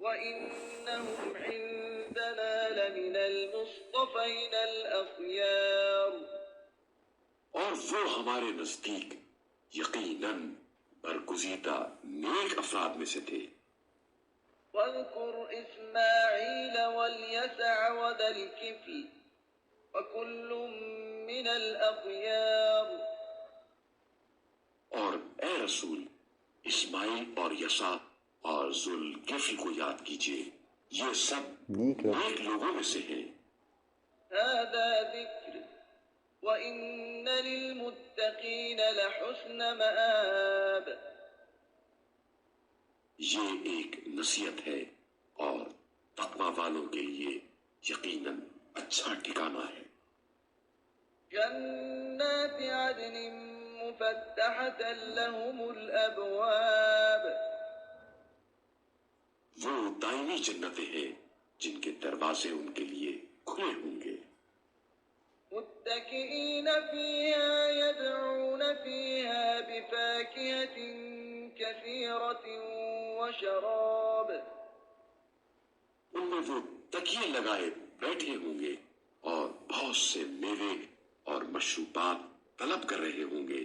وَإِنَّهُمْ عِندَنَا لَمِنَ الْمُصْطَفَيْنَ الْأَخْيَارِ، اور وہ ہمارے نزدیک یقیناً برگزیدہ نیک افراد میں سے تھے۔ وَاذْكُرْ إِسْمَاعِيلَ وَالْيَسَعَ وَذَا الْكِفْلِ وَكُلٌّ مِّنَ الْأَخْيَارِ، اور اے رسول اسماعیل اور یسع اور ذوالکفل کو یاد کیجیے، یہ سب نیک لوگوں میں سے ہیں۔ هَذَا ذِكْرٌ وَإِنَّ لِلْمُتَّقِينَ لَحُسْنَ مَآبٍ، یہ ایک نصیحت ہے اور تقوی والوں کے لیے یقیناً اچھا ٹھکانہ ہے۔ جنات عدن مفتحة لهم الأبواب، وہ دائمی جنتیں ہیں جن کے دروازے ان کے لیے کھلے ہوں گے۔ متكئين فيها يدعون فيها بفاكهة كثيرة وشراب، ان میں وہ تکیے لگائے بیٹھے ہوں گے اور بہت سے میوے اور مشروبات طلب کر رہے ہوں گے۔